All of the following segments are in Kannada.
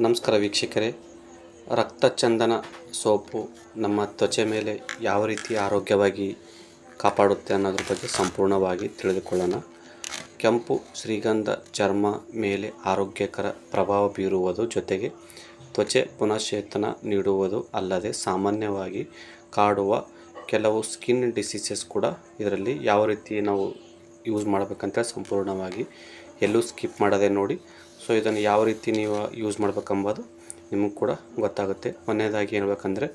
ನಮಸ್ಕಾರ ವೀಕ್ಷಕರೇ. ರಕ್ತಚಂದನ ಸೋಪು ನಮ್ಮ ತ್ವಚೆ ಮೇಲೆ ಯಾವ ರೀತಿ ಆರೋಗ್ಯವಾಗಿ ಕಾಪಾಡುತ್ತೆ ಅನ್ನೋದ್ರ ಬಗ್ಗೆ ಸಂಪೂರ್ಣವಾಗಿ ತಿಳಿದುಕೊಳ್ಳೋಣ. ಕೆಂಪು ಶ್ರೀಗಂಧ ಚರ್ಮ ಮೇಲೆ ಆರೋಗ್ಯಕರ ಪ್ರಭಾವ ಬೀರುವುದು ಜೊತೆಗೆ ತ್ವಚೆ ಪುನಶ್ಚೇತನ ನೀಡುವುದು ಅಲ್ಲದೆ ಸಾಮಾನ್ಯವಾಗಿ ಕಾಡುವ ಕೆಲವು ಸ್ಕಿನ್ ಡಿಸೀಸಸ್ ಕೂಡ ಇದರಲ್ಲಿ ಯಾವ ರೀತಿ ನಾವು ಯೂಸ್ ಮಾಡಬೇಕಂತ ಸಂಪೂರ್ಣವಾಗಿ ಎಲ್ಲೂ ಸ್ಕಿಪ್ ಮಾಡದೆ ನೋಡಿ. ಸೊ ಇದನ್ನು ಯಾವ ರೀತಿ ನೀವು ಯೂಸ್ ಮಾಡಬೇಕೆಂಬುದು ನಿಮಗೆ ಕೂಡ ಗೊತ್ತಾಗುತ್ತೆ. ಮೊದಲನೇದಾಗಿ ಹೇಳ್ಬೇಕಂದ್ರೆ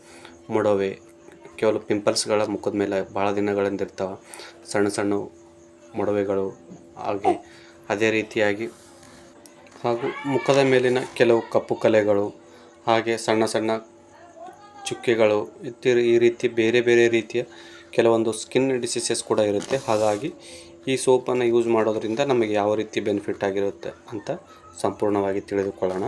ಮೊಡವೆ, ಕೆಲವು ಪಿಂಪಲ್ಸ್ಗಳ ಮುಖದ ಮೇಲೆ ಭಾಳ ದಿನಗಳಿಂದ ಇರ್ತಾವೆ, ಸಣ್ಣ ಸಣ್ಣ ಮೊಡವೆಗಳು. ಹಾಗೆ ಅದೇ ರೀತಿಯಾಗಿ ಹಾಗೂ ಮುಖದ ಮೇಲಿನ ಕೆಲವು ಕಪ್ಪು ಕಲೆಗಳು, ಹಾಗೆ ಸಣ್ಣ ಸಣ್ಣ ಚುಕ್ಕೆಗಳು, ಈ ರೀತಿ ಬೇರೆ ಬೇರೆ ರೀತಿಯ ಕೆಲವೊಂದು ಸ್ಕಿನ್ ಡಿಸೀಸಸ್ ಕೂಡ ಇರುತ್ತೆ. ಹಾಗಾಗಿ ಈ ಸೋಪನ್ನು ಯೂಸ್ ಮಾಡೋದರಿಂದ ನಮಗೆ ಯಾವ ರೀತಿ ಬೆನಿಫಿಟ್ ಆಗಿರುತ್ತೆ ಅಂತ ಸಂಪೂರ್ಣವಾಗಿ ತಿಳಿದುಕೊಳ್ಳೋಣ.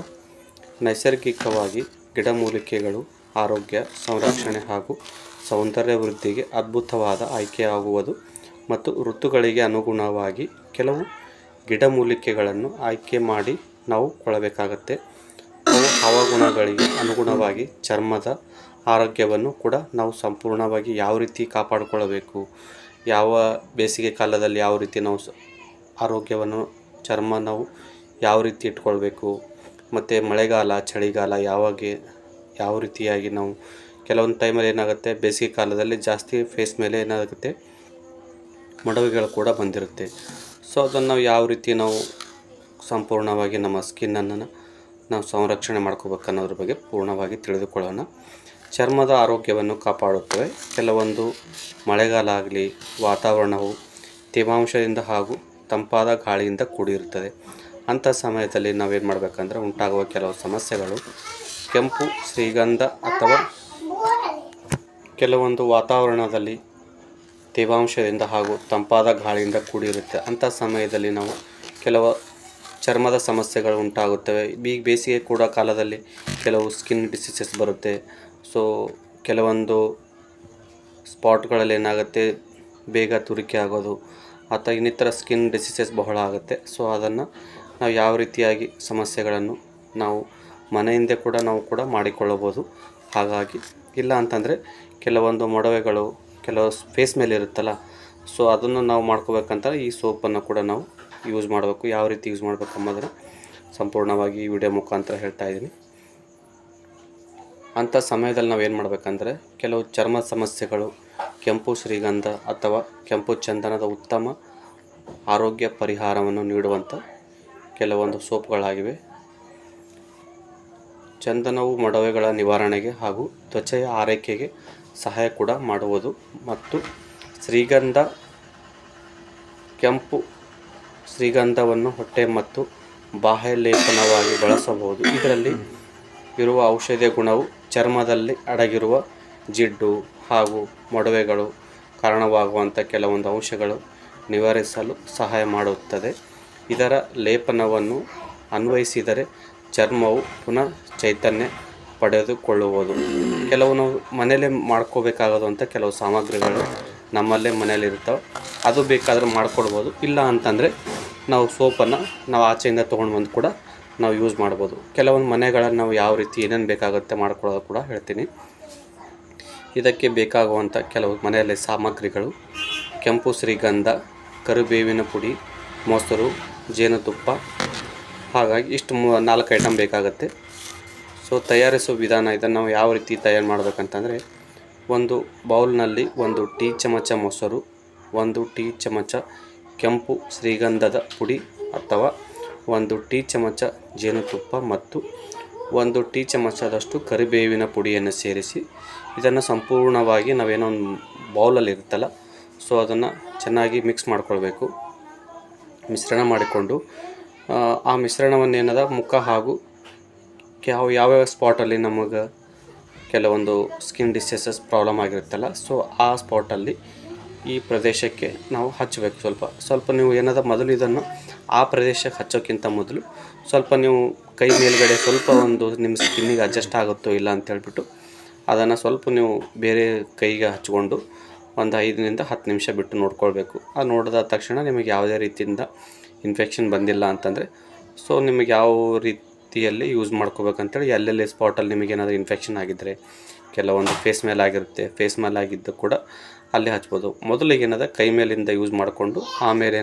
ನೈಸರ್ಗಿಕವಾಗಿ ಗಿಡಮೂಲಿಕೆಗಳು ಆರೋಗ್ಯ ಸಂರಕ್ಷಣೆ ಹಾಗೂ ಸೌಂದರ್ಯ ವೃದ್ಧಿಗೆ ಅದ್ಭುತವಾದ ಆಯ್ಕೆಯಾಗುವುದು ಮತ್ತು ಋತುಗಳಿಗೆ ಅನುಗುಣವಾಗಿ ಕೆಲವು ಗಿಡಮೂಲಿಕೆಗಳನ್ನು ಆಯ್ಕೆ ಮಾಡಿ ನಾವು ಕೊಳ್ಳಬೇಕಾಗತ್ತೆ. ಅವು ಹವಾಗುಣಗಳಿಗೆ ಅನುಗುಣವಾಗಿ ಚರ್ಮದ ಆರೋಗ್ಯವನ್ನು ಕೂಡ ನಾವು ಸಂಪೂರ್ಣವಾಗಿ ಯಾವ ರೀತಿ ಕಾಪಾಡಿಕೊಳ್ಳಬೇಕು, ಯಾವ ಬೇಸಿಗೆ ಕಾಲದಲ್ಲಿ ಯಾವ ರೀತಿ ನಾವು ಆರೋಗ್ಯವನ್ನು ಚರ್ಮ ನಾವು ಯಾವ ರೀತಿ ಇಟ್ಕೊಳ್ಬೇಕು, ಮತ್ತು ಮಳೆಗಾಲ ಚಳಿಗಾಲ ಯಾವ ರೀತಿಯಾಗಿ ನಾವು ಕೆಲವೊಂದು ಟೈಮಲ್ಲಿ ಏನಾಗುತ್ತೆ, ಬೇಸಿಗೆ ಕಾಲದಲ್ಲಿ ಜಾಸ್ತಿ ಫೇಸ್ ಮೇಲೆ ಏನಾಗುತ್ತೆ ಮೊಡವೆಗಳು ಕೂಡ ಬಂದಿರುತ್ತೆ. ಸೊ ಅದನ್ನು ನಾವು ಯಾವ ರೀತಿ ನಾವು ಸಂಪೂರ್ಣವಾಗಿ ನಮ್ಮ ಸ್ಕಿನ್ನನ್ನು ನಾವು ಸಂರಕ್ಷಣೆ ಮಾಡ್ಕೋಬೇಕು ಅನ್ನೋದ್ರ ಬಗ್ಗೆ ಪೂರ್ಣವಾಗಿ ತಿಳಿದುಕೊಳ್ಳೋಣ. ಚರ್ಮದ ಆರೋಗ್ಯವನ್ನು ಕಾಪಾಡುತ್ತವೆ. ಕೆಲವೊಂದು ಮಳೆಗಾಲ ಆಗಲಿ ವಾತಾವರಣವು ತೇವಾಂಶದಿಂದ ಹಾಗೂ ತಂಪಾದ ಗಾಳಿಯಿಂದ ಕೂಡಿರುತ್ತದೆ. ಅಂಥ ಸಮಯದಲ್ಲಿ ನಾವೇನು ಮಾಡಬೇಕಂದ್ರೆ ಉಂಟಾಗುವ ಕೆಲವು ಸಮಸ್ಯೆಗಳು ಕೆಂಪು ಶ್ರೀಗಂಧ ಅಥವಾ ಕೆಲವೊಂದು ವಾತಾವರಣದಲ್ಲಿ ತೇವಾಂಶದಿಂದ ಹಾಗೂ ತಂಪಾದ ಗಾಳಿಯಿಂದ ಕೂಡಿರುತ್ತೆ. ಅಂಥ ಸಮಯದಲ್ಲಿ ನಾವು ಕೆಲವು ಚರ್ಮದ ಸಮಸ್ಯೆಗಳು ಉಂಟಾಗುತ್ತವೆ. ಬೇಸಿಗೆ ಕೂಡ ಕಾಲದಲ್ಲಿ ಕೆಲವು ಸ್ಕಿನ್ ಡಿಸೀಸಸ್ ಬರುತ್ತೆ. ಸೊ ಕೆಲವೊಂದು ಸ್ಪಾಟ್ಗಳಲ್ಲಿ ಏನಾಗುತ್ತೆ, ಬೇಗ ತುರಿಕೆ ಆಗೋದು ಅಥವಾ ಇನ್ನಿತರ ಸ್ಕಿನ್ ಡಿಸೀಸಸ್ ಬಹಳ ಆಗುತ್ತೆ. ಸೊ ಅದನ್ನು ನಾವು ಯಾವ ರೀತಿಯಾಗಿ ಸಮಸ್ಯೆಗಳನ್ನು ನಾವು ಮನೆಯಿಂದ ಕೂಡ ಮಾಡಿಕೊಳ್ಳಬೋದು. ಹಾಗಾಗಿ ಇಲ್ಲ ಅಂತಂದರೆ ಕೆಲವೊಂದು ಮೊಡವೆಗಳು ಕೆಲವು ಫೇಸ್ ಮೇಲೆ ಇರುತ್ತಲ್ಲ, ಸೊ ಅದನ್ನು ನಾವು ಮಾಡ್ಕೋಬೇಕಂತಂದ್ರೆ ಈ ಸೋಪನ್ನು ಕೂಡ ನಾವು ಯೂಸ್ ಮಾಡಬೇಕು. ಯಾವ ರೀತಿ ಯೂಸ್ ಮಾಡಬೇಕಂಬುದನ್ನು ಸಂಪೂರ್ಣವಾಗಿ ಈ ವಿಡಿಯೋ ಮುಖಾಂತರ ಹೇಳ್ತಾ ಇದ್ದೀನಿ. ಅಂಥ ಸಮಯದಲ್ಲಿ ನಾವು ಏನು ಮಾಡಬೇಕಂದ್ರೆ ಕೆಲವು ಚರ್ಮ ಸಮಸ್ಯೆಗಳು ಕೆಂಪು ಶ್ರೀಗಂಧ ಅಥವಾ ಕೆಂಪು ಚಂದನದ ಉತ್ತಮ ಆರೋಗ್ಯ ಪರಿಹಾರವನ್ನು ನೀಡುವಂಥ ಕೆಲವೊಂದು ಸೋಪ್ಗಳಾಗಿವೆ. ಚಂದನವು ಮೊಡವೆಗಳ ನಿವಾರಣೆಗೆ ಹಾಗೂ ತ್ವಚೆಯ ಆರೈಕೆಗೆ ಸಹಾಯ ಕೂಡ ಮಾಡುವುದು ಮತ್ತು ಕೆಂಪು ಶ್ರೀಗಂಧವನ್ನು ಹೊಟ್ಟೆ ಮತ್ತು ಬಾಹ್ಯ ಲೇಪನವಾಗಿ ಬಳಸಬಹುದು. ಇದರಲ್ಲಿ ಇರುವ ಔಷಧೀಯ ಗುಣವು ಚರ್ಮದಲ್ಲಿ ಅಡಗಿರುವ ಜಿಡ್ಡು ಹಾಗೂ ಮೊಡವೆಗಳು ಕಾರಣವಾಗುವಂಥ ಕೆಲವೊಂದು ಅಂಶಗಳು ನಿವಾರಿಸಲು ಸಹಾಯ ಮಾಡುತ್ತದೆ. ಇದರ ಲೇಪನವನ್ನು ಅನ್ವಯಿಸಿದರೆ ಚರ್ಮವು ಪುನಃ ಚೈತನ್ಯ ಪಡೆದುಕೊಳ್ಳುವುದು. ಕೆಲವು ನಾವು ಮನೆಯಲ್ಲೇ ಮಾಡ್ಕೋಬೇಕಾಗೋದು ಅಂತ ಕೆಲವು ಸಾಮಗ್ರಿಗಳು ನಮ್ಮಲ್ಲೇ ಮನೆಯಲ್ಲಿರ್ತವೆ, ಅದು ಬೇಕಾದರೆ ಮಾಡ್ಕೊಡ್ಬೋದು. ಇಲ್ಲ ಅಂತಂದರೆ ನಾವು ಸೋಪನ್ನು ನಾವು ಆಚೆಯಿಂದ ತೊಗೊಂಡು ಬಂದು ಕೂಡ ನಾವು ಯೂಸ್ ಮಾಡ್ಬೋದು. ಕೆಲವೊಂದು ಮನೆಗಳಲ್ಲಿ ನಾವು ಯಾವ ರೀತಿ ಏನೇನು ಬೇಕಾಗುತ್ತೆ ಮಾಡ್ಕೊಳ್ಳೋದು ಕೂಡ ಹೇಳ್ತೀನಿ. ಇದಕ್ಕೆ ಬೇಕಾಗುವಂಥ ಕೆಲವು ಮನೆಯಲ್ಲಿ ಸಾಮಗ್ರಿಗಳು ಕೆಂಪು ಶ್ರೀಗಂಧ, ಕರಿಬೇವಿನ ಪುಡಿ, ಮೊಸರು, ಜೇನುತುಪ್ಪ. ಹಾಗಾಗಿ ಇಷ್ಟು 4 ಐಟಮ್ ಬೇಕಾಗುತ್ತೆ. ಸೊ ತಯಾರಿಸುವ ವಿಧಾನ ಇದನ್ನು ನಾವು ಯಾವ ರೀತಿ ತಯಾರು ಮಾಡಬೇಕಂತಂದರೆ, ಒಂದು ಬೌಲ್ನಲ್ಲಿ 1 ಟೀ ಚಮಚ ಮೊಸರು, 1 ಟೀ ಚಮಚ ಕೆಂಪು ಶ್ರೀಗಂಧದ ಪುಡಿ ಅಥವಾ 1 ಟೀ ಚಮಚ ಜೇನುತುಪ್ಪ ಮತ್ತು 1 ಟೀ ಚಮಚದಷ್ಟು ಕರಿಬೇವಿನ ಪುಡಿಯನ್ನು ಸೇರಿಸಿ ಇದನ್ನು ಸಂಪೂರ್ಣವಾಗಿ ನಾವೇನೋ ಒಂದು ಬೌಲಲ್ಲಿ ಇರುತ್ತಲ್ಲ, ಸೊ ಅದನ್ನು ಚೆನ್ನಾಗಿ ಮಿಕ್ಸ್ ಮಾಡ್ಕೊಳ್ಬೇಕು. ಮಿಶ್ರಣ ಮಾಡಿಕೊಂಡು ಆ ಮಿಶ್ರಣವನ್ನೇನದ ಮುಖ ಹಾಗೂ ಯಾವ್ಯಾವ ಸ್ಪಾಟಲ್ಲಿ ನಮಗೆ ಕೆಲವೊಂದು ಸ್ಕಿನ್ ಡಿಸೀಸಸ್ ಪ್ರಾಬ್ಲಮ್ ಆಗಿರುತ್ತಲ್ಲ, ಸೊ ಆ ಸ್ಪಾಟಲ್ಲಿ ಈ ಪ್ರದೇಶಕ್ಕೆ ನಾವು ಹಚ್ಚಬೇಕು. ಸ್ವಲ್ಪ ನೀವು ಏನದ ಮೊದಲು ಇದನ್ನು ಆ ಪ್ರದೇಶಕ್ಕೆ ಹಚ್ಚೋಕ್ಕಿಂತ ಮೊದಲು ಸ್ವಲ್ಪ ನೀವು ಕೈ ಮೇಲ್ಗಡೆ ಸ್ವಲ್ಪ ನಿಮ್ಮ ಸ್ಕಿನ್ನಿಗೆ ಅಡ್ಜಸ್ಟ್ ಆಗುತ್ತೋ ಇಲ್ಲ ಅಂತ ಹೇಳ್ಬಿಟ್ಟು ಅದನ್ನು ಸ್ವಲ್ಪ ನೀವು ಬೇರೆ ಕೈಗೆ ಹಚ್ಕೊಂಡು ಒಂದು 5 10 ನಿಮಿಷ ಬಿಟ್ಟು ನೋಡ್ಕೊಳ್ಬೇಕು. ಆ ನೋಡಿದ ತಕ್ಷಣ ನಿಮಗೆ ಯಾವುದೇ ರೀತಿಯಿಂದ ಇನ್ಫೆಕ್ಷನ್ ಬಂದಿಲ್ಲ ಅಂತಂದರೆ, ಸೊ ನಿಮಗೆ ಯಾವ ರೀತಿ ರೀತಿಯಲ್ಲಿ ಯೂಸ್ ಮಾಡ್ಕೋಬೇಕಂತೇಳಿ ಎಲ್ಲೆಲ್ಲಿ ಸ್ಪಾಟಲ್ಲಿ ನಿಮಗೇನಾದರೂ ಇನ್ಫೆಕ್ಷನ್ ಆಗಿದ್ದರೆ, ಕೆಲವೊಂದು ಫೇಸ್ ಮೇಲೆ ಆಗಿರುತ್ತೆ, ಫೇಸ್ ಮೇಲೆ ಆಗಿದ್ದು ಕೂಡ ಅಲ್ಲಿ ಹಚ್ಬೋದು. ಮೊದಲಿಗೆ ಕೈ ಮೇಲಿಂದ ಯೂಸ್ ಮಾಡಿಕೊಂಡು ಆಮೇಲೆ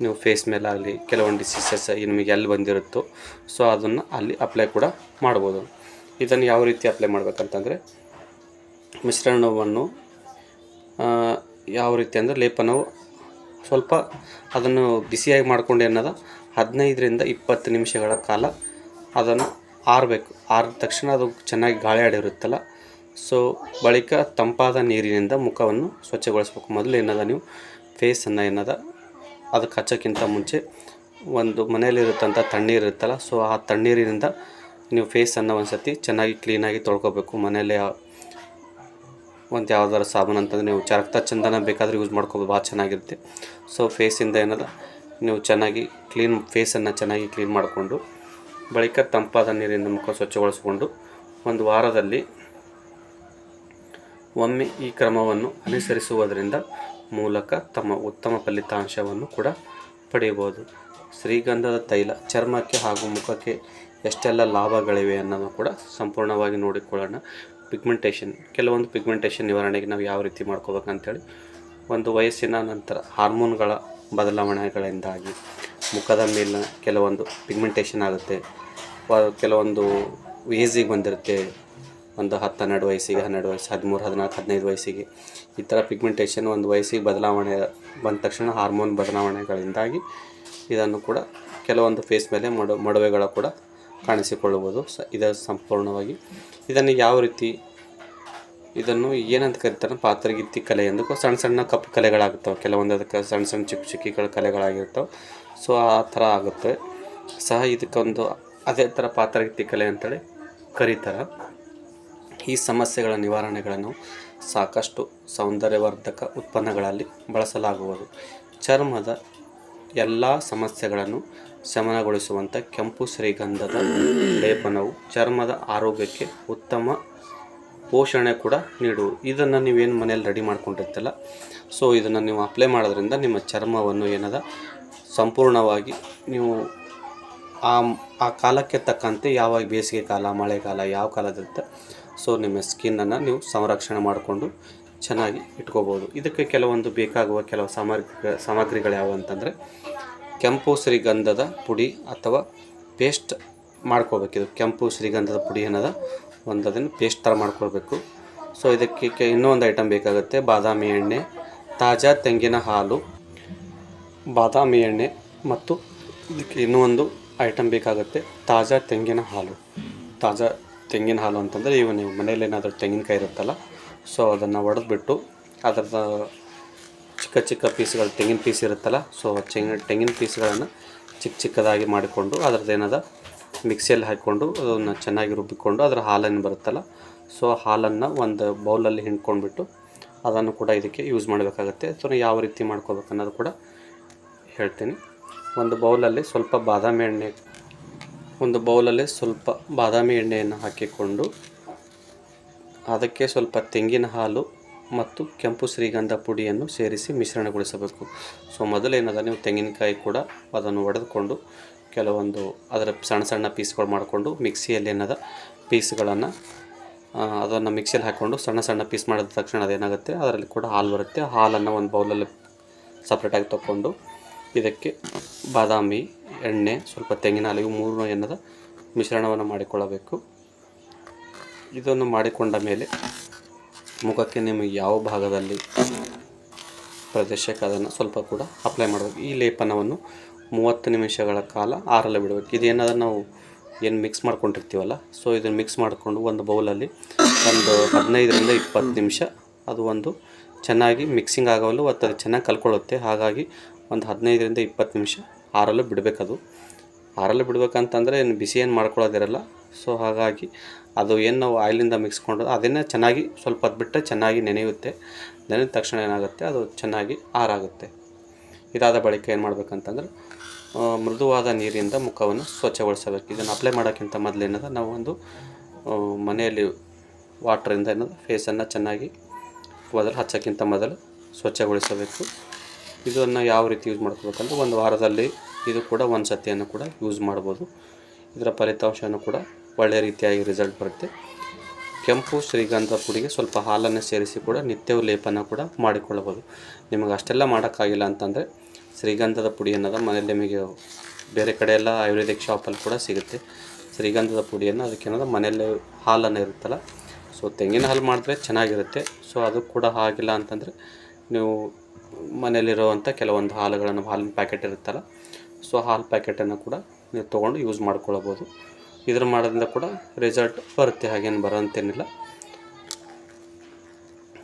ನೀವು ಫೇಸ್ ಮೇಲಾಗಲಿ ಕೆಲವೊಂದು ಡಿಸೀಸಸ್ ನಿಮಗೆ ಎಲ್ಲಿ ಬಂದಿರುತ್ತೋ ಸೊ ಅದನ್ನು ಅಲ್ಲಿ ಅಪ್ಲೈ ಕೂಡ ಮಾಡ್ಬೋದು. ಇದನ್ನು ಯಾವ ರೀತಿ ಅಪ್ಲೈ ಮಾಡಬೇಕಂತಂದರೆ, ಮಿಶ್ರಣವನ್ನು ಯಾವ ರೀತಿ ಅಂದರೆ ಲೇಪನವು ಸ್ವಲ್ಪ ಅದನ್ನು ಬಿಸಿಯಾಗಿ ಮಾಡ್ಕೊಂಡು 15ರಿಂದ 20 ನಿಮಿಷಗಳ ಕಾಲ ಅದನ್ನು ಆರಬೇಕು. ಆರಿದ ತಕ್ಷಣ ಅದು ಚೆನ್ನಾಗಿ ಗಾಳಿ ಆಡಿರುತ್ತಲ್ಲ, ಸೊ ಬಳಿಕ ತಂಪಾದ ನೀರಿನಿಂದ ಮುಖವನ್ನು ಸ್ವಚ್ಛಗೊಳಿಸ್ಬೇಕು. ಮೊದಲು ನೀವು ಫೇಸನ್ನು ಅದಕ್ಕೆ ಹಚ್ಚೋಕ್ಕಿಂತ ಮುಂಚೆ ಒಂದು ಮನೆಯಲ್ಲಿರುತ್ತಂಥ ತಣ್ಣೀರು ಇರುತ್ತಲ್ಲ, ಸೊ ಆ ತಣ್ಣೀರಿನಿಂದ ನೀವು ಫೇಸನ್ನು ಒಂದು ಸತಿ ಚೆನ್ನಾಗಿ ಕ್ಲೀನಾಗಿ ತೊಳ್ಕೊಬೇಕು. ಮನೆಯಲ್ಲೇ ಒಂದು ಯಾವ್ದಾದ್ರು ಸಾಬೂನು ಅಂತಂದರೆ ನೀವು ರಕ್ತ ಚಂದನ ಬೇಕಾದರೆ ಯೂಸ್ ಮಾಡ್ಕೋಬೋದು, ಭಾಳ ಚೆನ್ನಾಗಿರುತ್ತೆ. ಸೊ ಫೇಸಿಂದ ನೀವು ಚೆನ್ನಾಗಿ ಫೇಸನ್ನು ಚೆನ್ನಾಗಿ ಕ್ಲೀನ್ ಮಾಡಿಕೊಂಡು ಬಳಿಕ ತಂಪಾದ ನೀರಿನಿಂದ ಮುಖ ಸ್ವಚ್ಛಗೊಳಿಸ್ಕೊಂಡು ಒಂದು ವಾರದಲ್ಲಿ ಒಮ್ಮೆ ಈ ಕ್ರಮವನ್ನು ಅನುಸರಿಸುವುದರಿಂದ ಮೂಲಕ ತಮ್ಮ ಉತ್ತಮ ಫಲಿತಾಂಶವನ್ನು ಕೂಡ ಪಡೆಯಬಹುದು. ಶ್ರೀಗಂಧದ ತೈಲ ಚರ್ಮಕ್ಕೆ ಹಾಗೂ ಮುಖಕ್ಕೆ ಎಷ್ಟೆಲ್ಲ ಲಾಭಗಳಿವೆ ಅನ್ನೋದು ಕೂಡ ಸಂಪೂರ್ಣವಾಗಿ ನೋಡಿಕೊಳ್ಳೋಣ. ಕೆಲವೊಂದು ಪಿಗ್ಮೆಂಟೇಷನ್ ನಿವಾರಣೆಗೆ ನಾವು ಯಾವ ರೀತಿ ಮಾಡ್ಕೋಬೇಕಂತೇಳಿ, ಒಂದು ವಯಸ್ಸಿನ ನಂತರ ಹಾರ್ಮೋನ್ಗಳ ಬದಲಾವಣೆಗಳಿಂದಾಗಿ ಮುಖದ ಮೇಲಿನ ಕೆಲವೊಂದು ಪಿಗ್ಮೆಂಟೇಷನ್ ಆಗುತ್ತೆ. ಕೆಲವೊಂದು ಏಜಿಗೆ ಬಂದಿರುತ್ತೆ, ಒಂದು 10-12 ವಯಸ್ಸಿಗೆ, 12 ವಯಸ್ಸು, 13, 14, 15 ವಯಸ್ಸಿಗೆ ಈ ಥರ ಪಿಗ್ಮೆಂಟೇಷನ್ ಒಂದು ವಯಸ್ಸಿಗೆ ಬದಲಾವಣೆ ಬಂದ ತಕ್ಷಣ ಹಾರ್ಮೋನ್ ಬದಲಾವಣೆಗಳಿಂದಾಗಿ ಇದನ್ನು ಕೂಡ ಕೆಲವೊಂದು ಫೇಸ್ ಮೇಲೆ ಮೊಡವೆಗಳು ಕೂಡ ಕಾಣಿಸಿಕೊಳ್ಳುವುದು. ಇದು ಸಂಪೂರ್ಣವಾಗಿ ಇದನ್ನು ಯಾವ ರೀತಿ ಇದನ್ನು ಏನಂತ ಕರೀತಾರೆ, ಪಾತ್ರಗಿತ್ತಿ ಕಲೆ ಎಂದು ಸಣ್ಣ ಸಣ್ಣ ಕಪ್ಪು ಕಲೆಗಳಾಗುತ್ತವೆ. ಕೆಲವೊಂದು ಅದಕ್ಕೆ ಸಣ್ಣ ಸಣ್ಣ ಚಿಕ್ಕ ಕಲೆಗಳಾಗಿರ್ತವೆ. ಸೊ ಆ ಥರ ಆಗುತ್ತೆ ಸಹ ಇದಕ್ಕೊಂದು ಅದೇ ಥರ ಪಾತ್ರಗಿತ್ತಿ ಕಲೆ ಅಂತೇಳಿ ಕರೀತಾರೆ. ಈ ಸಮಸ್ಯೆಗಳ ನಿವಾರಣೆಗಳನ್ನು ಸಾಕಷ್ಟು ಸೌಂದರ್ಯವರ್ಧಕ ಉತ್ಪನ್ನಗಳಲ್ಲಿ ಬಳಸಲಾಗುವುದು. ಚರ್ಮದ ಎಲ್ಲ ಸಮಸ್ಯೆಗಳನ್ನು ಶಮನಗೊಳಿಸುವಂಥ ಕೆಂಪು ಶ್ರೀಗಂಧದ ಲೇಪನವು ಚರ್ಮದ ಆರೋಗ್ಯಕ್ಕೆ ಉತ್ತಮ ಪೋಷಣೆ ಕೂಡ ನೀಡುವುದು. ಇದನ್ನು ನೀವೇನು ಮನೆಯಲ್ಲಿ ರೆಡಿ ಮಾಡ್ಕೊಂಡಿರ್ತಲ್ಲ, ಸೊ ಇದನ್ನು ನೀವು ಅಪ್ಲೈ ಮಾಡೋದ್ರಿಂದ ನಿಮ್ಮ ಚರ್ಮವನ್ನು ಸಂಪೂರ್ಣವಾಗಿ ನೀವು ಆ ಕಾಲಕ್ಕೆ ತಕ್ಕಂತೆ ಯಾವಾಗ ಬೇಸಿಗೆ ಕಾಲ, ಮಳೆಗಾಲ ಯಾವ ಕಾಲದಿರುತ್ತೆ ಸೊ ನಿಮ್ಮ ಸ್ಕಿನ್ನನ್ನು ನೀವು ಸಂರಕ್ಷಣೆ ಮಾಡಿಕೊಂಡು ಚೆನ್ನಾಗಿ ಇಟ್ಕೋಬೋದು. ಇದಕ್ಕೆ ಕೆಲವೊಂದು ಬೇಕಾಗುವ ಕೆಲವು ಸಾಮಗ್ರಿಗಳು ಯಾವುವು ಅಂತಂದರೆ, ಕೆಂಪು ಶ್ರೀಗಂಧದ ಪುಡಿ ಅಥವಾ ಪೇಸ್ಟ್ ಮಾಡ್ಕೋಬೇಕು. ಇದು ಕೆಂಪು ಶ್ರೀಗಂಧದ ಪುಡಿ ಅದನ್ನು ಪೇಸ್ಟ್ ಥರ ಮಾಡ್ಕೊಳ್ಬೇಕು. ಸೊ ಇದಕ್ಕೆ ಇನ್ನೂ ಒಂದು ಐಟಮ್ ಬೇಕಾಗುತ್ತೆ, ಬಾದಾಮಿ ಎಣ್ಣೆ, ತಾಜಾ ತೆಂಗಿನ ಹಾಲು, ಬಾದಾಮಿ ಎಣ್ಣೆ ಮತ್ತು ಇದಕ್ಕೆ ಇನ್ನೂ ಒಂದು ಐಟಮ್ ಬೇಕಾಗುತ್ತೆ, ತಾಜಾ ತೆಂಗಿನ ಹಾಲು. ತಾಜಾ ತೆಂಗಿನ ಹಾಲು ಅಂತಂದರೆ ನೀವು ಮನೇಲಿ ಏನಾದರೂ ತೆಂಗಿನಕಾಯಿ ಇರುತ್ತಲ್ಲ, ಸೊ ಅದನ್ನು ಒಡೆದ್ಬಿಟ್ಟು ಅದರದ ಚಿಕ್ಕ ಪೀಸ್ಗಳು, ತೆಂಗಿನ ಪೀಸ್ ಇರುತ್ತಲ್ಲ, ಸೊ ತೆಂಗಿನ ಪೀಸ್ಗಳನ್ನು ಚಿಕ್ಕದಾಗಿ ಮಾಡಿಕೊಂಡು ಅದರದ್ದು ಮಿಕ್ಸಿಯಲ್ಲಿ ಹಾಕಿಕೊಂಡು ಅದನ್ನು ಚೆನ್ನಾಗಿ ರುಬ್ಬಿಕೊಂಡು ಅದರ ಹಾಲನ್ನು ಬರುತ್ತಲ್ಲ, ಸೊ ಹಾಲನ್ನು ಒಂದು ಬೌಲಲ್ಲಿ ಹಿಂಡ್ಕೊಂಡ್ಬಿಟ್ಟು ಅದನ್ನು ಕೂಡ ಇದಕ್ಕೆ ಯೂಸ್ ಮಾಡಬೇಕಾಗತ್ತೆ. ಸೊ ಯಾವ ರೀತಿ ಮಾಡ್ಕೋಬೇಕು ಅನ್ನೋದು ಕೂಡ ಹೇಳ್ತೀನಿ. ಒಂದು ಬೌಲಲ್ಲಿ ಸ್ವಲ್ಪ ಬಾದಾಮಿ ಎಣ್ಣೆಯನ್ನು ಹಾಕಿಕೊಂಡು ಅದಕ್ಕೆ ಸ್ವಲ್ಪ ತೆಂಗಿನ ಹಾಲು ಮತ್ತು ಕೆಂಪು ಶ್ರೀಗಂಧ ಪುಡಿಯನ್ನು ಸೇರಿಸಿ ಮಿಶ್ರಣಗೊಳಿಸಬೇಕು. ಸೊ ಮೊದಲು ನೀವು ತೆಂಗಿನಕಾಯಿ ಕೂಡ ಅದನ್ನು ಒಡೆದುಕೊಂಡು ಕೆಲವೊಂದು ಅದರ ಸಣ್ಣ ಪೀಸ್ಗಳು ಮಾಡಿಕೊಂಡು ಮಿಕ್ಸಿಯಲ್ಲಿ ಪೀಸ್ಗಳನ್ನು ಅದನ್ನು ಮಿಕ್ಸಿಯಲ್ಲಿ ಹಾಕ್ಕೊಂಡು ಸಣ್ಣ ಪೀಸ್ ಮಾಡಿದ ತಕ್ಷಣ ಅದೇನಾಗುತ್ತೆ, ಅದರಲ್ಲಿ ಕೂಡ ಹಾಲು ಬರುತ್ತೆ. ಹಾಲನ್ನು ಒಂದು ಬೌಲಲ್ಲಿ ಸಪ್ರೇಟಾಗಿ ತಗೊಂಡು ಇದಕ್ಕೆ ಬಾದಾಮಿ ಎಣ್ಣೆ, ಸ್ವಲ್ಪ ತೆಂಗಿನ ಹಾಲು, ಇವು ಮೂರು ಮಿಶ್ರಣವನ್ನು ಮಾಡಿಕೊಳ್ಳಬೇಕು. ಇದನ್ನು ಮಾಡಿಕೊಂಡ ಮೇಲೆ ಮುಖಕ್ಕೆ ನಿಮಗೆ ಯಾವ ಭಾಗದಲ್ಲಿ ಪ್ರದೇಶಕ್ಕೆ ಅದನ್ನು ಸ್ವಲ್ಪ ಕೂಡ ಅಪ್ಲೈ ಮಾಡಬೇಕು. ಈ ಲೇಪನವನ್ನು 30 ನಿಮಿಷಗಳ ಕಾಲ ಆರಲು ಬಿಡಬೇಕು. ಇದೇನಾದರೂ ನಾವು ಮಿಕ್ಸ್ ಮಾಡ್ಕೊಂಡಿರ್ತೀವಲ್ಲ, ಸೊ ಇದನ್ನು ಮಿಕ್ಸ್ ಮಾಡಿಕೊಂಡು ಒಂದು ಬೌಲಲ್ಲಿ ಒಂದು 15ರಿಂದ 20 ನಿಮಿಷ ಅದು ಒಂದು ಚೆನ್ನಾಗಿ ಮಿಕ್ಸಿಂಗ್ ಆಗೋವಲ್ಲ ಮತ್ತು ಅದು ಚೆನ್ನಾಗಿ ಕಲ್ಕೊಳ್ಳುತ್ತೆ. ಹಾಗಾಗಿ ಒಂದು 15ರಿಂದ 20 ನಿಮಿಷ ಆರಲು ಬಿಡಬೇಕದು. ಆರಲು ಬಿಡಬೇಕಂತಂದರೆ ಬಿಸಿ ಮಾಡ್ಕೊಳ್ಳೋದಿರಲ್ಲ. ಸೊ ಹಾಗಾಗಿ ಅದು ನಾವು ಆಯಿಲಿಂದ ಮಿಕ್ಸ್ಕೊಂಡು ಅದನ್ನೇ ಚೆನ್ನಾಗಿ ಸ್ವಲ್ಪ ಹೊತ್ತು ಬಿಟ್ಟರೆ ಚೆನ್ನಾಗಿ ನೆನೆಯುತ್ತೆ. ನೆನೆದ ತಕ್ಷಣ ಏನಾಗುತ್ತೆ, ಅದು ಚೆನ್ನಾಗಿ ಆರಾಗುತ್ತೆ. ಇದಾದ ಬಳಿಕ ಏನು ಮಾಡಬೇಕಂತಂದ್ರೆ, ಮೃದುವಾದ ನೀರಿಂದ ಮುಖವನ್ನು ಸ್ವಚ್ಛಗೊಳಿಸಬೇಕು. ಇದನ್ನು ಅಪ್ಲೈ ಮಾಡೋಕ್ಕಿಂತ ಮೊದಲು ನಾವು ಒಂದು ಮನೆಯಲ್ಲಿ ವಾಟ್ರಿಂದ ಫೇಸನ್ನು ಚೆನ್ನಾಗಿ ಹಚ್ಚೋಕ್ಕಿಂತ ಮೊದಲು ಸ್ವಚ್ಛಗೊಳಿಸಬೇಕು. ಇದನ್ನು ಯಾವ ರೀತಿ ಯೂಸ್ ಮಾಡ್ಕೋಬೇಕಂದ್ರೆ, ಒಂದು ವಾರದಲ್ಲಿ ಇದು ಕೂಡ ಒಂದು ಸತಿಯನ್ನು ಕೂಡ ಯೂಸ್ ಮಾಡ್ಬೋದು. ಇದರ ಫಲಿತಾಂಶನೂ ಕೂಡ ಒಳ್ಳೆಯ ರೀತಿಯಾಗಿ ರಿಸಲ್ಟ್ ಬರುತ್ತೆ. ಕೆಂಪು ಶ್ರೀಗಂಧ ಪುಡಿಗೆ ಸ್ವಲ್ಪ ಹಾಲನ್ನು ಸೇರಿಸಿ ಕೂಡ ನಿತ್ಯವೂ ಲೇಪನ ಕೂಡ ಮಾಡಿಕೊಳ್ಳಬಹುದು. ನಿಮಗೆ ಅಷ್ಟೆಲ್ಲ ಮಾಡೋಕ್ಕಾಗಿಲ್ಲ ಅಂತಂದರೆ ಶ್ರೀಗಂಧದ ಪುಡಿ ಅನ್ನೋದು ಮನೆಯಲ್ಲಿ ನಿಮಗೆ ಬೇರೆ ಕಡೆ ಎಲ್ಲ ಆಯುರ್ವೇದಿಕ್ ಶಾಪಲ್ಲಿ ಕೂಡ ಸಿಗುತ್ತೆ. ಶ್ರೀಗಂಧದ ಪುಡಿಯನ್ನು ಅದಕ್ಕೇನೋದು ಮನೆಯಲ್ಲೇ ಹಾಲನ್ನು ಇರುತ್ತಲ್ಲ, ಸೊ ತೆಂಗಿನ ಹಾಲು ಮಾಡಿದ್ರೆ ಚೆನ್ನಾಗಿರುತ್ತೆ. ಸೊ ಅದು ಕೂಡ ಆಗಿಲ್ಲ ಅಂತಂದರೆ ನೀವು ಮನೆಯಲ್ಲಿರುವಂಥ ಕೆಲವೊಂದು ಹಾಲಿನ ಪ್ಯಾಕೆಟ್ ಇರುತ್ತಲ್ಲ, ಸೊ ಹಾಲು ಪ್ಯಾಕೆಟನ್ನು ಕೂಡ ನೀವು ತೊಗೊಂಡು ಯೂಸ್ ಮಾಡ್ಕೊಳ್ಬೋದು. ಇದರ ಮಾಡೋದ್ರಿಂದ ಕೂಡ ರಿಸಲ್ಟ್ ಬರುತ್ತೆ, ಹಾಗೇನು ಬರೋಂತೇನಿಲ್ಲ.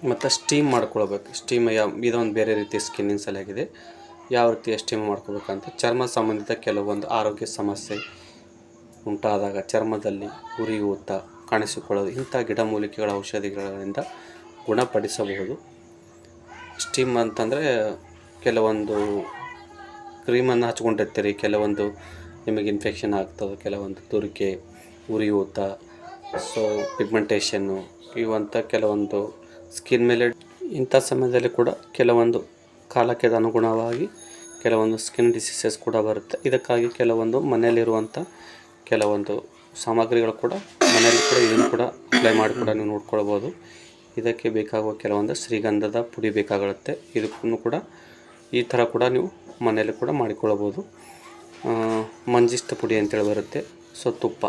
ಮತ್ತು ಸ್ಟೀಮ್ ಮಾಡ್ಕೊಳ್ಬೇಕು. ಸ್ಟೀಮ್ ಇದೊಂದು ಬೇರೆ ರೀತಿಯ ಸ್ಕಿನ್ನಿನ ಸಲುವಾಗಿದೆ. ಯಾವ ರೀತಿಯ ಸ್ಟೀಮ್ ಮಾಡ್ಕೋಬೇಕಂತ, ಚರ್ಮ ಸಂಬಂಧಿತ ಕೆಲವೊಂದು ಆರೋಗ್ಯ ಸಮಸ್ಯೆ ಉಂಟಾದಾಗ ಚರ್ಮದಲ್ಲಿ ಉರಿಯೂತ ಕಾಣಿಸಿಕೊಳ್ಳೋದು, ಇಂಥ ಗಿಡಮೂಲಿಕೆಗಳ ಔಷಧಿಗಳಿಂದ ಗುಣಪಡಿಸಬಹುದು. ಸ್ಟೀಮ್ ಅಂತಂದರೆ ಕೆಲವೊಂದು ಕ್ರೀಮನ್ನು ಹಚ್ಕೊಂಡಿರ್ತೀರಿ, ಕೆಲವೊಂದು ನಿಮಗೆ ಇನ್ಫೆಕ್ಷನ್ ಆಗ್ತದೆ, ಕೆಲವೊಂದು ತುರಿಕೆ, ಉರಿಯೂತ, ಸೊ ಪಿಗ್ಮೆಂಟೇಷನ್ನು, ಇವಂಥ ಕೆಲವೊಂದು ಸ್ಕಿನ್ ಮೇಲೆ ಇಂಥ ಸಮಯದಲ್ಲಿ ಕೂಡ ಕೆಲವೊಂದು ಕಾಲಕ್ಕೆ ಅನುಗುಣವಾಗಿ ಕೆಲವೊಂದು ಸ್ಕಿನ್ ಡಿಸೀಸಸ್ ಕೂಡ ಬರುತ್ತೆ. ಇದಕ್ಕಾಗಿ ಕೆಲವೊಂದು ಮನೆಯಲ್ಲಿರುವಂಥ ಕೆಲವೊಂದು ಸಾಮಗ್ರಿಗಳು ಕೂಡ ಮನೆಯಲ್ಲಿ ಕೂಡ ಇದನ್ನು ಕೂಡ ಅಪ್ಲೈ ಮಾಡಿ ಕೂಡ ನೀವು ನೋಡ್ಕೊಳ್ಬೋದು. ಇದಕ್ಕೆ ಬೇಕಾಗುವ ಕೆಲವೊಂದು ಶ್ರೀಗಂಧದ ಪುಡಿ ಬೇಕಾಗುತ್ತೆ. ಇದಕ್ಕೂ ಕೂಡ ಈ ಥರ ಕೂಡ ನೀವು ಮನೆಯಲ್ಲಿ ಕೂಡ ಮಾಡಿಕೊಳ್ಳಬೋದು. ಮಂಜಿಷ್ಟ ಪುಡಿ ಅಂತೇಳಿ ಬರುತ್ತೆ, ಸೊ ತುಪ್ಪ,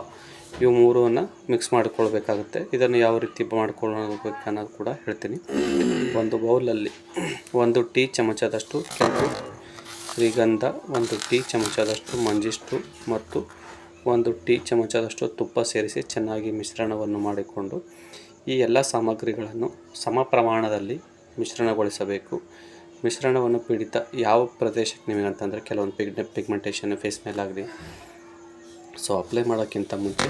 ಇವು ಮೂರನ್ನು ಮಿಕ್ಸ್ ಮಾಡಿಕೊಳ್ಬೇಕಾಗುತ್ತೆ. ಇದನ್ನು ಯಾವ ರೀತಿ ಮಾಡ್ಕೊಳ್ಬೇಕು ಅನ್ನೋದು ಕೂಡ ಹೇಳ್ತೀನಿ. ಒಂದು ಬೌಲಲ್ಲಿ 1 ಟೀ ಚಮಚದಷ್ಟು ಕೆಂಪು ಶ್ರೀಗಂಧ, 1 ಟೀ ಚಮಚದಷ್ಟು ಮಂಜಿಷ್ಟು ಮತ್ತು 1 ಟೀ ಚಮಚದಷ್ಟು ತುಪ್ಪ ಸೇರಿಸಿ ಚೆನ್ನಾಗಿ ಮಿಶ್ರಣವನ್ನು ಮಾಡಿಕೊಂಡು ಈ ಎಲ್ಲ ಸಾಮಗ್ರಿಗಳನ್ನು ಸಮ ಪ್ರಮಾಣದಲ್ಲಿ ಮಿಶ್ರಣಗೊಳಿಸಬೇಕು. ಮಿಶ್ರಣವನ್ನು ಪೀಡಿತ ಯಾವ ಪ್ರದೇಶಕ್ಕೆ ನಿಮಗೆ ಅಂತಂದರೆ ಕೆಲವೊಂದು ಪಿಗ್ಮೆಂಟೇಷನ್ ಫೇಸ್ ಮೇಲಾಗಲಿ, ಸೊ ಅಪ್ಲೈ ಮಾಡೋಕ್ಕಿಂತ ಮುಂಚೆ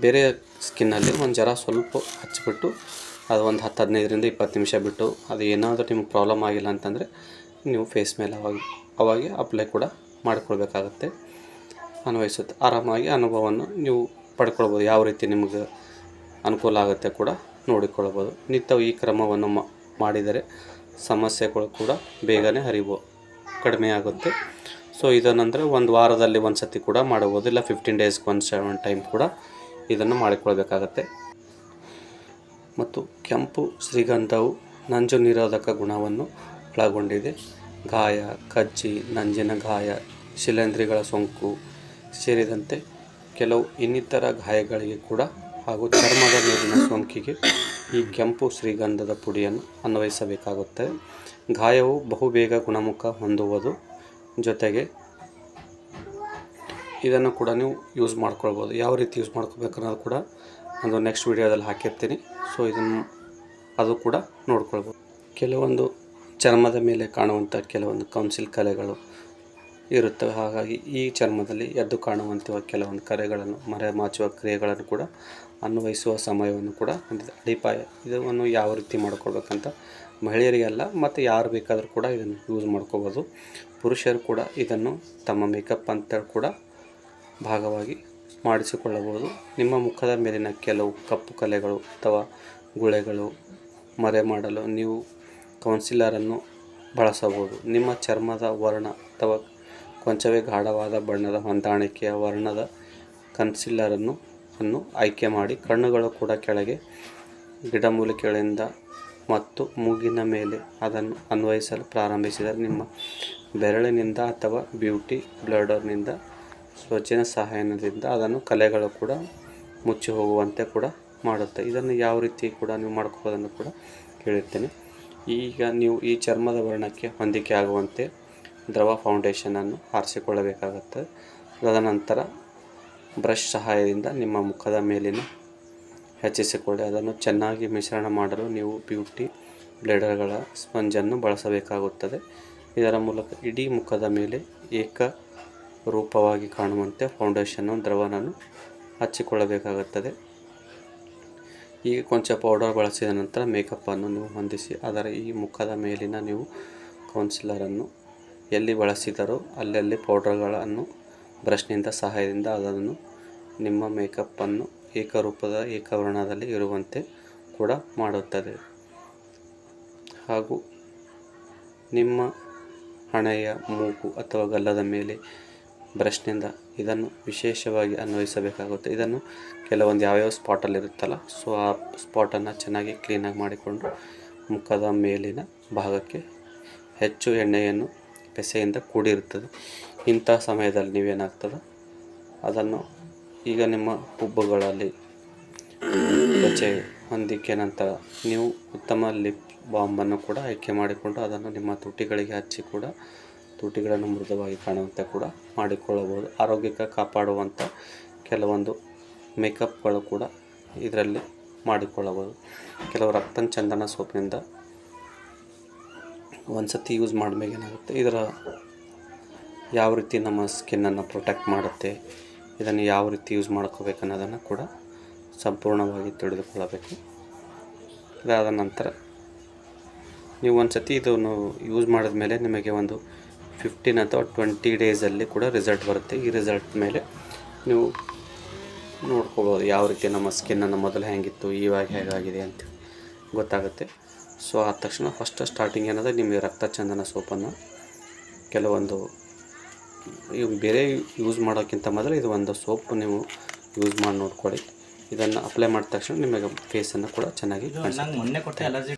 ಬೇರೆ ಸ್ಕಿನ್ನಲ್ಲಿ ಒಂದು ಜರ ಸ್ವಲ್ಪ ಹಚ್ಚಿಬಿಟ್ಟು ಅದು ಒಂದು 10-15ರಿಂದ 20 ನಿಮಿಷ ಬಿಟ್ಟು ಅದು ಏನಾದರೂ ನಿಮ್ಗೆ ಪ್ರಾಬ್ಲಮ್ ಆಗಿಲ್ಲ ಅಂತಂದರೆ ನೀವು ಫೇಸ್ ಮೇಲೆ ಅವಾಗೆ ಅಪ್ಲೈ ಕೂಡ ಮಾಡಿಕೊಳ್ಬೇಕಾಗತ್ತೆ. ಅನ್ವಯಿಸುತ್ತೆ, ಆರಾಮಾಗಿ ಅನುಭವವನ್ನು ನೀವು ಪಡ್ಕೊಳ್ಬೋದು. ಯಾವ ರೀತಿ ನಿಮಗೆ ಅನುಕೂಲ ಆಗುತ್ತೆ ಕೂಡ ನೋಡಿಕೊಳ್ಬೋದು. ನಿತ್ಯವೂ ಈ ಕ್ರಮವನ್ನು ಮಾಡಿದರೆ ಸಮಸ್ಯೆಗಳು ಕೂಡ ಬೇಗನೆ ಕಡಿಮೆ ಆಗುತ್ತೆ. ಸೊ ಇದನ್ನಂದರೆ ಒಂದು ವಾರದಲ್ಲಿ ಒಂದು ಸತಿ ಕೂಡ ಮಾಡಬಹುದು, ಇಲ್ಲ 15 ಡೇಸ್ಗೆ ಒಂದು ಟೈಮ್ ಕೂಡ ಇದನ್ನು ಮಾಡಿಕೊಳ್ಬೇಕಾಗತ್ತೆ. ಮತ್ತು ಕೆಂಪು ಶ್ರೀಗಂಧವು ನಂಜು ನಿರೋಧಕ ಗುಣವನ್ನು ಒಳಗೊಂಡಿದೆ. ಗಾಯ, ಕಜ್ಜಿ, ನಂಜಿನ ಗಾಯ, ಶಿಲೀಂಧ್ರಗಳ ಸೋಂಕು ಸೇರಿದಂತೆ ಕೆಲವು ಇನ್ನಿತರ ಗಾಯಗಳಿಗೆ ಕೂಡ ಹಾಗೂ ಚರ್ಮದ ಮೇಲಿನ ಸೋಂಕಿಗೆ ಈ ಕೆಂಪು ಶ್ರೀಗಂಧದ ಪುಡಿಯನ್ನು ಅನ್ವಯಿಸಬೇಕಾಗುತ್ತದೆ. ಗಾಯವು ಬಹುಬೇಗ ಗುಣಮುಖ ಹೊಂದುವುದು ಜೊತೆಗೆ ಇದನ್ನು ಕೂಡ ನೀವು ಯೂಸ್ ಮಾಡ್ಕೊಳ್ಬೋದು. ಯಾವ ರೀತಿ ಯೂಸ್ ಮಾಡ್ಕೋಬೇಕು ಅನ್ನೋದು ಕೂಡ ಒಂದು ನೆಕ್ಸ್ಟ್ ವೀಡಿಯೋದಲ್ಲಿ ಹಾಕಿರ್ತೀನಿ. ಸೊ ಅದು ಕೂಡ ನೋಡ್ಕೊಳ್ಬೋದು. ಕೆಲವೊಂದು ಚರ್ಮದ ಮೇಲೆ ಕಾಣುವಂಥ ಕೆಲವೊಂದು ಕೌನ್ಸಿಲ್ ಕಲೆಗಳು ಇರುತ್ತವೆ. ಹಾಗಾಗಿ ಈ ಚರ್ಮದಲ್ಲಿ ಎದ್ದು ಕಾಣುವಂಥ ಕೆಲವೊಂದು ಕಲೆಗಳನ್ನು ಮರೆಮಾಚುವ ಕ್ರಿಯೆಗಳನ್ನು ಕೂಡ ಅನ್ವಯಿಸುವ ಸಮಯವನ್ನು ಕೂಡ ಹೊಂದಿದೆ. ಅಡಿಪಾಯ ಇದನ್ನು ಯಾವ ರೀತಿ ಮಾಡ್ಕೊಳ್ಬೇಕಂತ ಮಹಿಳೆಯರಿಗೆಲ್ಲ ಮತ್ತು ಯಾರು ಬೇಕಾದರೂ ಕೂಡ ಇದನ್ನು ಯೂಸ್ ಮಾಡ್ಕೋಬೋದು. ಪುರುಷರು ಕೂಡ ಇದನ್ನು ತಮ್ಮ ಮೇಕಪ್ ಅಂತ ಕೂಡ ಭಾಗವಾಗಿ ಮಾಡಿಸಿಕೊಳ್ಳಬಹುದು. ನಿಮ್ಮ ಮುಖದ ಮೇಲಿನ ಕೆಲವು ಕಪ್ಪು ಕಲೆಗಳು ಅಥವಾ ಗುಳೆಗಳು ಮರೆ ಮಾಡಲು ನೀವು ಕೌನ್ಸಿಲರನ್ನು ಬಳಸಬಹುದು. ನಿಮ್ಮ ಚರ್ಮದ ವರ್ಣ ಅಥವಾ ಕೊಂಚವೇ ಗಾಢವಾದ ಬಣ್ಣದ ಹೊಂದಾಣಿಕೆಯ ವರ್ಣದ ಕನ್ಸಿಲರನ್ನು ಆಯ್ಕೆ ಮಾಡಿ ಕಣ್ಣುಗಳು ಕೂಡ ಕೆಳಗೆ ಗಿಡಮೂಲಿಕೆಗಳಿಂದ ಮತ್ತು ಮೂಗಿನ ಮೇಲೆ ಅದನ್ನು ಅನ್ವಯಿಸಲು ಪ್ರಾರಂಭಿಸಿದರೆ ನಿಮ್ಮ ಬೆರಳಿನಿಂದ ಅಥವಾ ಬ್ಯೂಟಿ ಬ್ಲೆಂಡರ್ನಿಂದ ಸ್ವಚ್ಛನ ಸಹಾಯದಿಂದ ಅದನ್ನು ಕಲೆಗಳು ಕೂಡ ಮುಚ್ಚಿ ಹೋಗುವಂತೆ ಕೂಡ ಮಾಡುತ್ತೆ. ಇದನ್ನು ಯಾವ ರೀತಿ ಕೂಡ ನೀವು ಮಾಡ್ಕೋಬೋದನ್ನು ಕೂಡ ಹೇಳಿರ್ತೇನೆ. ಈಗ ನೀವು ಈ ಚರ್ಮದ ವರ್ಣಕ್ಕೆ ಹೊಂದಿಕೆ ಆಗುವಂತೆ ದ್ರವ ಫೌಂಡೇಶನನ್ನು ಆರಿಸಿಕೊಳ್ಳಬೇಕಾಗುತ್ತೆ. ತದನಂತರ ಬ್ರಷ್ ಸಹಾಯದಿಂದ ನಿಮ್ಮ ಮುಖದ ಮೇಲಿನ ಹೆಚ್ಚಿಸಿಕೊಳ್ಳಿ. ಅದನ್ನು ಚೆನ್ನಾಗಿ ಮಿಶ್ರಣ ಮಾಡಲು ನೀವು ಬ್ಯೂಟಿ ಬ್ಲೆಂಡರ್ಗಳ ಸ್ಪಂಜನ್ನು ಬಳಸಬೇಕಾಗುತ್ತದೆ. ಇದರ ಮೂಲಕ ಇಡೀ ಮುಖದ ಮೇಲೆ ಏಕರೂಪವಾಗಿ ಕಾಣುವಂತೆ ಫೌಂಡೇಶನ್ ದ್ರವವನ್ನು ಹಚ್ಚಿಕೊಳ್ಳಬೇಕಾಗುತ್ತದೆ. ಈಗ ಕೊಂಚ ಪೌಡರ್ ಬಳಸಿದ ನಂತರ ಮೇಕಪ್ಪನ್ನು ನೀವು ಹೊಂದಿಸಿ ಅದರ ಈ ಮುಖದ ಮೇಲಿನ ನೀವು ಕೌನ್ಸಿಲರನ್ನು ಎಲ್ಲಿ ಬಳಸಿದರೋ ಅಲ್ಲಲ್ಲಿ ಪೌಡರ್ಗಳನ್ನು ಬ್ರಷ್ನಿಂದ ಸಹಾಯದಿಂದ ಅದನ್ನು ನಿಮ್ಮ ಮೇಕಪ್ಪನ್ನು ಏಕರೂಪದ ಏಕವರ್ಣದಲ್ಲಿ ಇರುವಂತೆ ಕೂಡ ಮಾಡುತ್ತದೆ. ಹಾಗೂ ನಿಮ್ಮ ಹಣೆಯ ಮೂಗು ಅಥವಾ ಗಲ್ಲದ ಮೇಲೆ ಬ್ರಷ್ನಿಂದ ಇದನ್ನು ವಿಶೇಷವಾಗಿ ಅನ್ವಯಿಸಬೇಕಾಗುತ್ತೆ. ಇದನ್ನು ಕೆಲವೊಂದು ಯಾವ್ಯಾವ ಸ್ಪಾಟಲ್ಲಿ ಇರುತ್ತಲ್ಲ, ಸೊ ಆ ಸ್ಪಾಟನ್ನು ಚೆನ್ನಾಗಿ ಕ್ಲೀನಾಗಿ ಮಾಡಿಕೊಂಡು ಮುಖದ ಮೇಲಿನ ಭಾಗಕ್ಕೆ ಹೆಚ್ಚು ಎಣ್ಣೆಯನ್ನು ಪೆಸೆಯಿಂದ ಕೂಡಿರುತ್ತದೆ. ಇಂಥ ಸಮಯದಲ್ಲಿ ನೀವೇನಾಗ್ತದೆ ಅದನ್ನು ಈಗ ನಿಮ್ಮ ಹುಬ್ಬುಗಳಲ್ಲಿ ತ್ವಚೆ ಹೊಂದಿಕೆ ನಂತರ ನೀವು ಉತ್ತಮ ಲಿಪ್ ಬಾಮನ್ನು ಕೂಡ ಆಯ್ಕೆ ಮಾಡಿಕೊಂಡು ಅದನ್ನು ನಿಮ್ಮ ತುಟಿಗಳಿಗೆ ಹಚ್ಚಿ ಕೂಡ ತುಟಿಗಳನ್ನು ಮೃದುವಾಗಿ ಕಾಣುವಂತೆ ಕೂಡ ಮಾಡಿಕೊಳ್ಳಬಹುದು. ಆರೋಗ್ಯಕ್ಕೆ ಕಾಪಾಡುವಂಥ ಕೆಲವೊಂದು ಮೇಕಪ್ಗಳು ಕೂಡ ಇದರಲ್ಲಿ ಮಾಡಿಕೊಳ್ಳಬಹುದು. ಕೆಲವು ರಕ್ತಚಂದನ ಸೋಪಿನಿಂದ ಒಂದು ಸತಿ ಯೂಸ್ ಮಾಡಿದ್ಮೇಲೆ ಏನಾಗುತ್ತೆ, ಇದರ ಯಾವ ರೀತಿ ನಮ್ಮ ಸ್ಕಿನ್ನನ್ನು ಪ್ರೊಟೆಕ್ಟ್ ಮಾಡುತ್ತೆ, ಇದನ್ನು ಯಾವ ರೀತಿ ಯೂಸ್ ಮಾಡ್ಕೋಬೇಕು ಅನ್ನೋದನ್ನು ಕೂಡ ಸಂಪೂರ್ಣವಾಗಿ ತಿಳಿದುಕೊಳ್ಳಬೇಕು. ಇದಾದ ನಂತರ ನೀವು ಒಂದು ಸತಿ ಇದನ್ನು ಯೂಸ್ ಮಾಡಿದ ಮೇಲೆ ನಿಮಗೆ ಒಂದು 15 ಅಥವಾ 20 ಡೇಸಲ್ಲಿ ಕೂಡ ರಿಸಲ್ಟ್ ಬರುತ್ತೆ. ಈ ರಿಸಲ್ಟ್ ಮೇಲೆ ನೀವು ನೋಡ್ಕೋಬೋದು ಯಾವ ರೀತಿ ನಮ್ಮ ಸ್ಕಿನ್ನನ್ನು ಮೊದಲು ಹೇಗಿತ್ತು ಇವಾಗ ಹೇಗಾಗಿದೆ ಅಂತ ಗೊತ್ತಾಗುತ್ತೆ. ಸೊ ಆದ ತಕ್ಷಣ ಫಸ್ಟ್ ಸ್ಟಾರ್ಟಿಂಗ್ ಏನಂದರೆ ನಿಮಗೆ ರಕ್ತಚಂದನ ಸೋಪನ್ನು ಕೆಲವೊಂದು ಬೇರೆ ಯೂಸ್ ಮಾಡೋಕ್ಕಿಂತ ಮೊದಲು ಇದು ಒಂದು ಸೋಪ್ ನೀವು ಯೂಸ್ ಮಾಡಿ ನೋಡ್ಕೊಳ್ಳಿ. ಇದನ್ನು ಅಪ್ಲೈ ಮಾಡಿದ ತಕ್ಷಣ ನಿಮಗೆ ಫೇಸನ್ನು ಕೂಡ ಚೆನ್ನಾಗಿ ಕಾಣಿಸುತ್ತೆ.